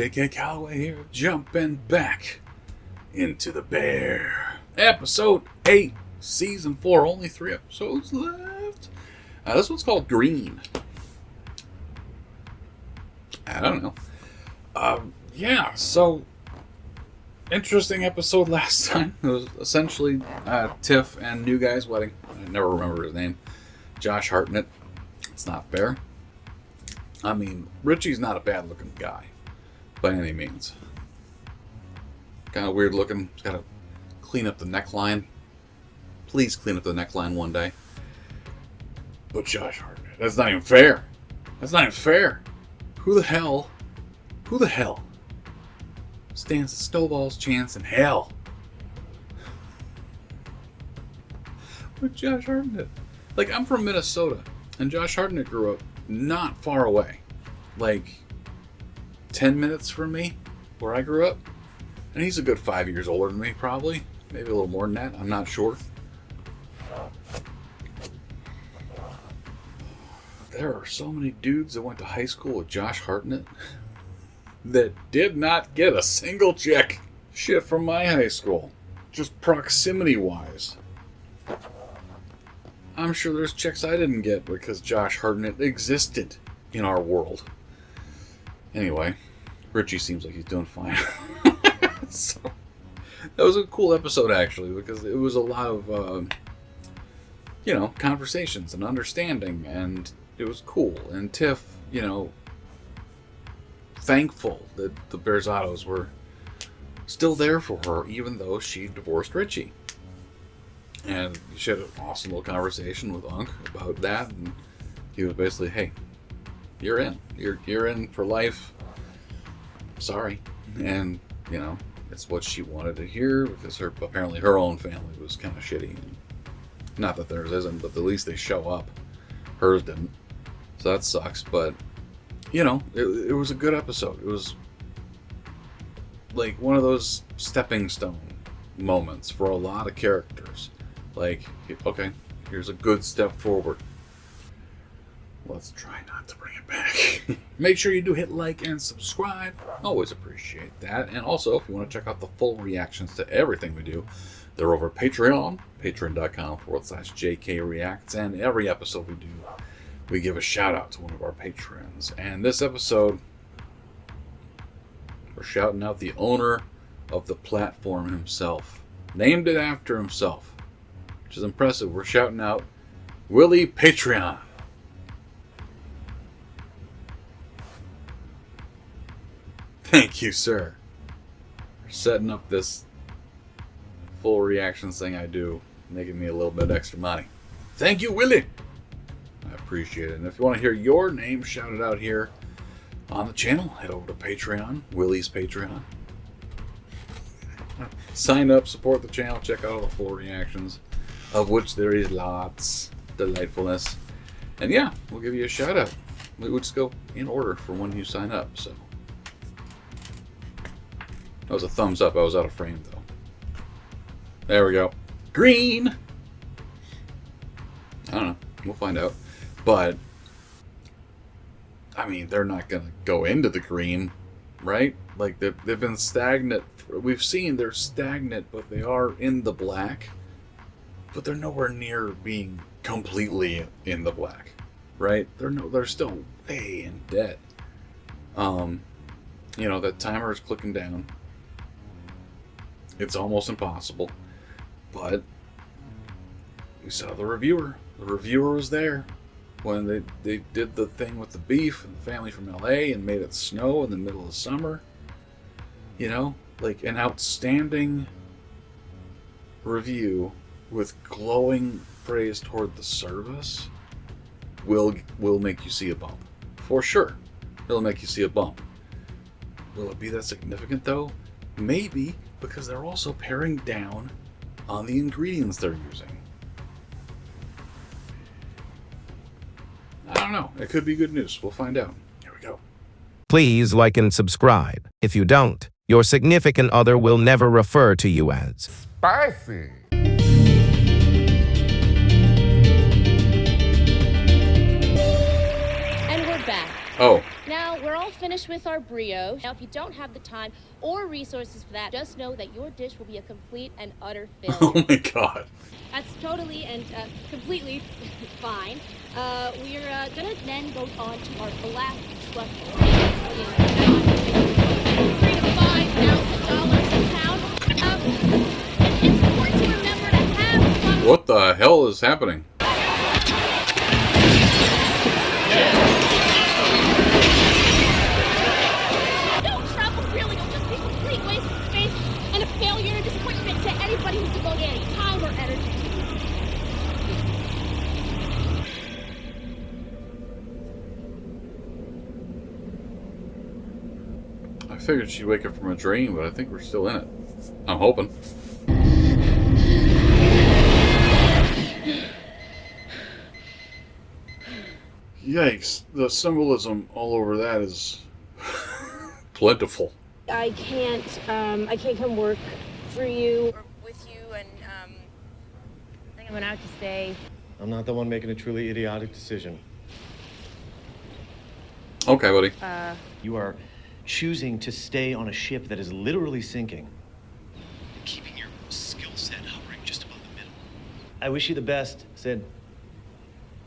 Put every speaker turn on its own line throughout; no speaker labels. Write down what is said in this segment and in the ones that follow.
aka Cowboy here, jumping back into the bear. Episode 8, Season 4, only 3 episodes left. This one's called Green. I don't know. Yeah, so interesting episode last time. It was essentially Tiff and New Guy's wedding. I never remember his name. Josh Hartnett. It's not fair. I mean, Richie's not a bad looking guy by any means. Kind of weird looking. He's got to clean up the neckline. Please clean up the neckline one day. But Josh Hartnett, that's not even fair. That's not even fair. Who the hell stands a snowball's chance in hell with Josh Hartnett? Like, I'm from Minnesota, and Josh Hartnett grew up not far away. Like, 10 minutes from me, where I grew up. And he's a good 5 years older than me, probably. Maybe a little more than that, I'm not sure. There are so many dudes that went to high school with Josh Hartnett that did not get a single chick. Shit from my high school. Just proximity-wise. I'm sure there's chicks I didn't get because Josh Hartnett existed in our world. Anyway, Richie seems like he's doing fine. So, that was a cool episode, actually, because it was a lot of, conversations and understanding, and it was cool. And Tiff, thankful that the Berzottos were still there for her, even though she divorced Richie. And she had an awesome little conversation with Unc about that, and he was basically, hey, you're in. You're in for life. Sorry. And, it's what she wanted to hear, because apparently her own family was kind of shitty. Not that theirs isn't, but at least they show up. Hers didn't. So that sucks, but, it was a good episode. It was like one of those stepping stone moments for a lot of characters. Like, okay, here's a good step forward. Let's try not to bring it back. Make sure you do hit like and subscribe. Always appreciate that. And also, if you want to check out the full reactions to everything we do, they're over Patreon, patreon.com/JKReacts. And every episode we do, we give a shout out to one of our patrons. And this episode, we're shouting out the owner of the platform himself. Named it after himself, which is impressive. We're shouting out Willie Patreon. Thank you, sir, for setting up this full reactions thing I do, making me a little bit extra money. Thank you, Willie. I appreciate it. And if you want to hear your name shouted out here on the channel, head over to Patreon, Willie's Patreon. Sign up, support the channel, check out all the full reactions, of which there is lots. Delightfulness. And yeah, we'll give you a shout out. We'll just go in order for when you sign up, so. That was a thumbs up. I was out of frame, though. There we go. Green! I don't know. We'll find out. But, I mean, they're not going to go into the green, right? Like, they've been stagnant. We've seen they're stagnant, but they are in the black. But they're nowhere near being completely in the black, right? They're still way in debt. The timer is clicking down. It's almost impossible, but we saw the reviewer. The reviewer was there when they did the thing with the beef and the family from LA and made it snow in the middle of summer. Like an outstanding review with glowing praise toward the service will make you see a bump. For sure. It'll make you see a bump. Will it be that significant, though? Maybe, because they're also paring down on the ingredients they're using. I don't know. It could be good news. We'll find out. Here we go.
Please like and subscribe. If you don't, your significant other will never refer to you as
spicy.
And we're back.
Oh.
Now,
we're all finished with our brioche. Now, if you don't have the time or resources for that, just know that your dish will be a complete and utter failure.
Oh my god.
That's totally and completely fine. We're gonna then go on to our black truffle. $3,000 to $5,000 a pound. It's important to remember to have fun.
What the hell is happening?
No travel really will just be a complete waste of space and a failure and disappointment to anybody who's devoted any time or energy to it.
I figured she'd wake up from a dream, but I think we're still in it. I'm hoping. Yikes. The symbolism all over that is plentiful.
I can't come work for you or with you, and I think I'm gonna have to stay.
I'm not the one making a truly idiotic decision.
Okay, buddy.
You are choosing to stay on a ship that is literally sinking. Keeping your skill set hovering just above the middle. I wish you the best, Sid.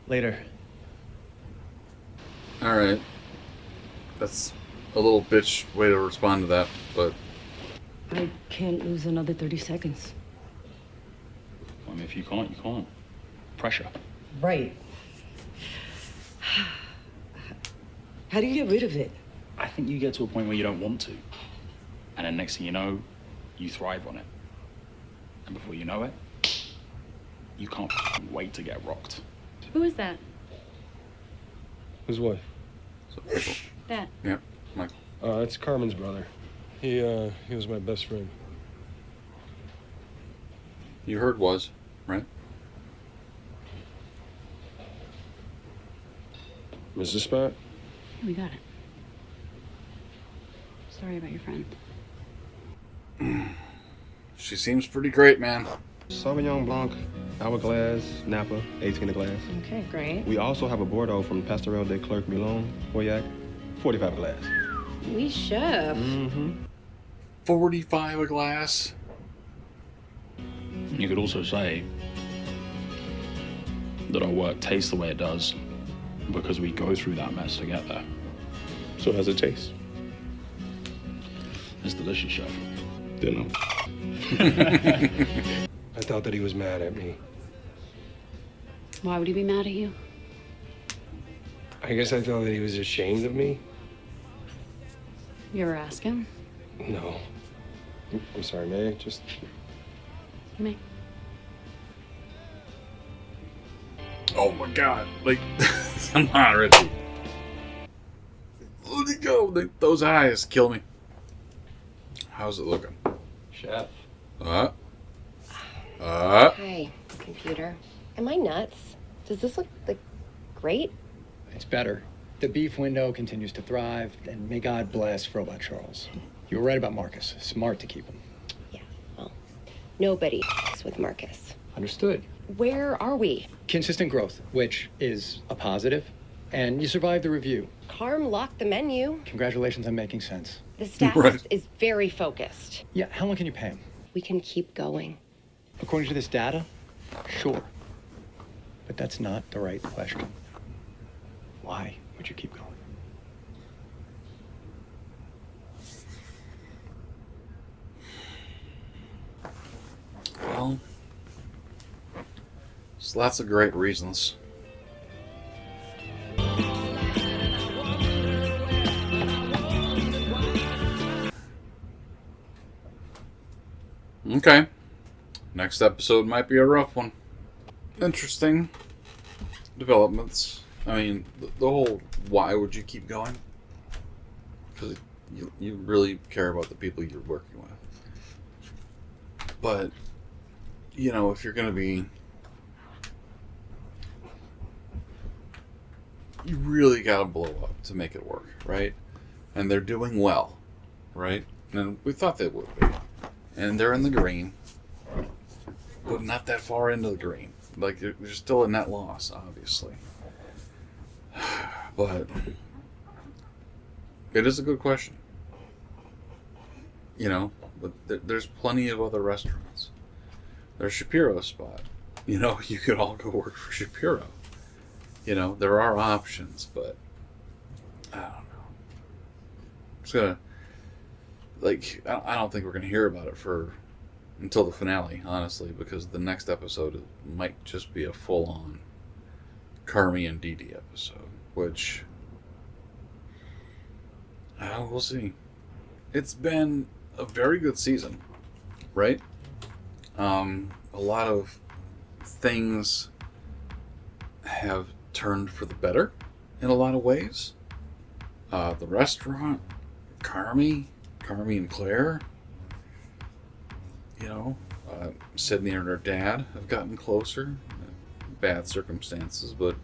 Later.
Alright. That's a little bitch way to respond to that, but...
I can't lose another 30 seconds.
I mean, if you can't, you can't. Pressure.
Right. How do you get rid of it?
I think you get to a point where you don't want to. And then next thing you know, you thrive on it. And before you know it, you can't wait to get rocked.
Who is that?
Whose wife?
So, Michael.
That.
Yeah, Michael.
It's Carmen's brother. He was my best friend.
You heard was, right?
Mrs. Spot?
We got it. Sorry about your friend.
She seems pretty great, man.
Sauvignon Blanc, Hourglass, Napa, 18 a glass.
Okay, great.
We also have a Bordeaux from Pastorelle de Clerc Milon, Pauillac, 45 a glass.
We chef.
Mm-hmm.
45 a glass.
You could also say that our work tastes the way it does because we go through that mess to get there.
So how's it taste?
It's delicious, chef.
Didn't know. I thought that he was mad at me.
Why would he be mad at you?
I guess I thought that he was ashamed of me.
You ever ask him?
No. I'm sorry, May. Just...
Me.
Oh my god. Like, come on, Richie. Let it go. Those eyes kill me. How's it looking?
Chef.
Hi, computer. Am I nuts? Does this look like great?
It's better. The beef window continues to thrive, and may God bless Robot Charles. You were right about Marcus. Smart to keep him.
Yeah, well, nobody with Marcus.
Understood.
Where are we?
Consistent growth, which is a positive, and you survived the review.
Carm locked the menu.
Congratulations on making sense.
The staff
Right.
is very focused.
Yeah, how long can you pay him?
We can keep going.
According to this data, sure. But that's not the right question. Why would you keep going?
Well, there's lots of great reasons. Okay. Next episode might be a rough one. Interesting developments. I mean, the whole why would you keep going? Because you really care about the people you're working with. But, you know, if you're going to be... You really got to blow up to make it work, right? And they're doing well, right? And we thought they would be. And they're in the green, but not that far into the green. Like, there's still a net loss, obviously. But It is a good question. You know, but there's plenty of other restaurants. There's Shapiro's spot. You know, you could all go work for Shapiro. You know, there are options, but I don't know. It's gonna, like, I don't think we're gonna hear about it until the finale, honestly, because the next episode might just be a full-on Carmi and Dee Dee episode, which we'll see. It's been a very good season, right? A lot of things have turned for the better in a lot of ways. The restaurant, Carmi and Claire, you know, Sydney and her dad have gotten closer. Bad circumstances, but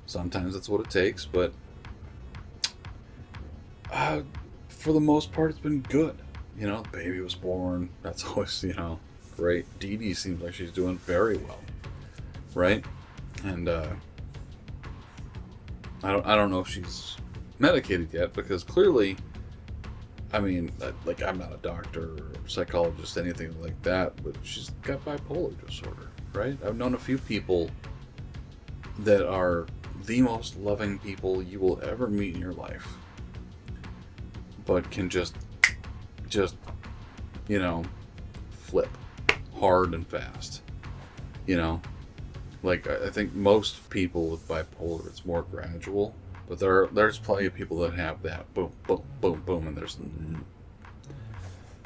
sometimes that's what it takes. But for the most part, it's been good. You know, the baby was born. That's always, you know, great. Dee Dee seems like she's doing very well, right? And I don't know if she's medicated yet, because clearly, I mean, like, I'm not a doctor or psychologist, anything like that, but she's got bipolar disorder, right? I've known a few people that are the most loving people you will ever meet in your life, but can just, you know, flip hard and fast. You know, like, I think most people with bipolar, it's more gradual, but there's plenty of people that have that boom, boom, boom, boom, and there's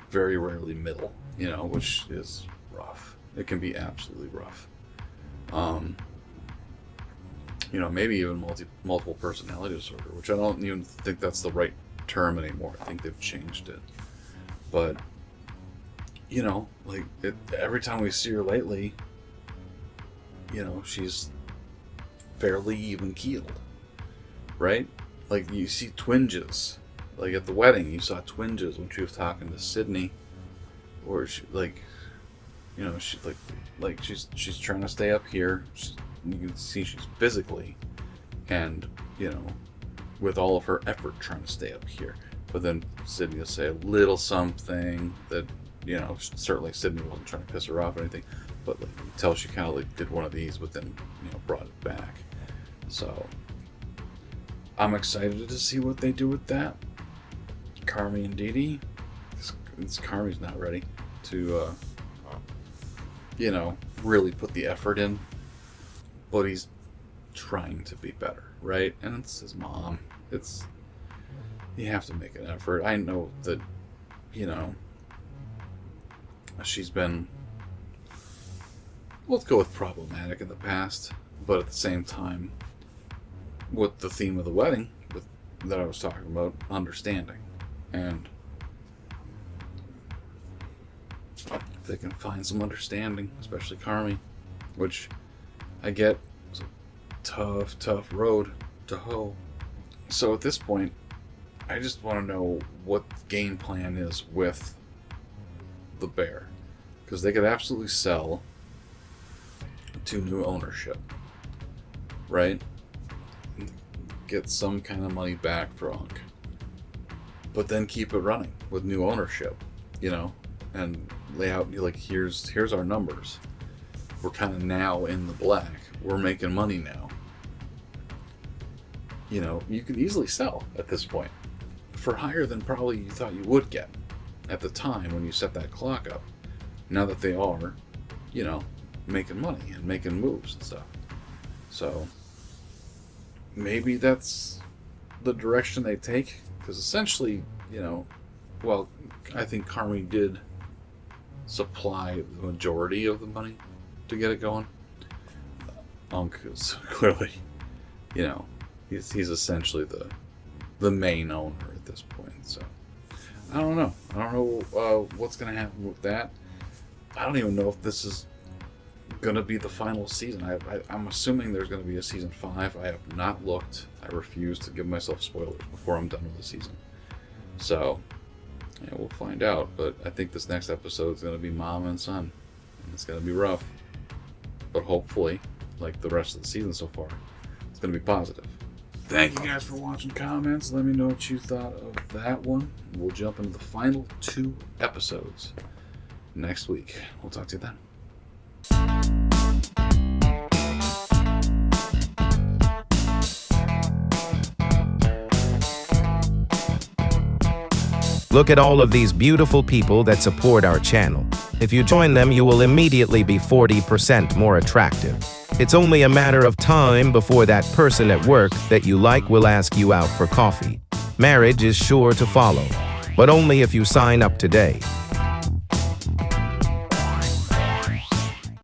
very rarely middle, you know, which is rough. It can be absolutely rough. You know, maybe even multiple personality disorder, which I don't even think that's the right term anymore. I think they've changed it. But, you know, like, every time we see her lately, you know, she's fairly even keeled, right? Like, you see twinges. Like, at the wedding, you saw twinges when she was talking to Sydney, or she, like, you know, she like she's trying to stay up here. You can see she's physically, and, you know, with all of her effort trying to stay up here. But then Sydney will say a little something that, you know, certainly Sydney wasn't trying to piss her off or anything, but, like, you tell she kind of, like, did one of these, but then, you know, brought it back. So I'm excited to see what they do with that. Carmi and Dee Dee. Carmi's not ready to, you know, really put the effort in, but he's trying to be better, right? And it's his mom. You have to make an effort. I know that, you know, she's been, let's go with problematic in the past, but at the same time, with the theme of the wedding that I was talking about, understanding. And if they can find some understanding, especially Carmi, which I get was a tough road to hoe. So at this point, I just want to know what the game plan is with the bear, because they could absolutely sell to new ownership, right? Get some kind of money back for Unk, but then keep it running with new ownership, you know, and lay out, like, here's our numbers. We're kind of now in the black. We're making money now. You know, you could easily sell at this point for higher than probably you thought you would get at the time when you set that clock up. Now that they are, you know, making money and making moves and stuff. So maybe that's the direction they take, because essentially, you know, well, I think Carmi did supply the majority of the money to get it going. Unk is clearly, you know, he's essentially the main owner at this point. So I don't know what's gonna happen with that. I don't even know if this is gonna be the final season. I'm assuming there's gonna be a season 5. I have not looked. I refuse to give myself spoilers before I'm done with the season. So yeah, we'll find out. But I think this next episode is gonna be mom and son, and it's gonna be rough. But hopefully, like the rest of the season so far, it's gonna be positive. Thank you guys for watching. Comments. Let me know what you thought of that one. We'll jump into the final 2 episodes next week. We'll talk to you then.
Look at all of these beautiful people that support our channel. If you join them, you will immediately be 40% more attractive. It's only a matter of time before that person at work that you like will ask you out for coffee. Marriage is sure to follow, but only if you sign up today.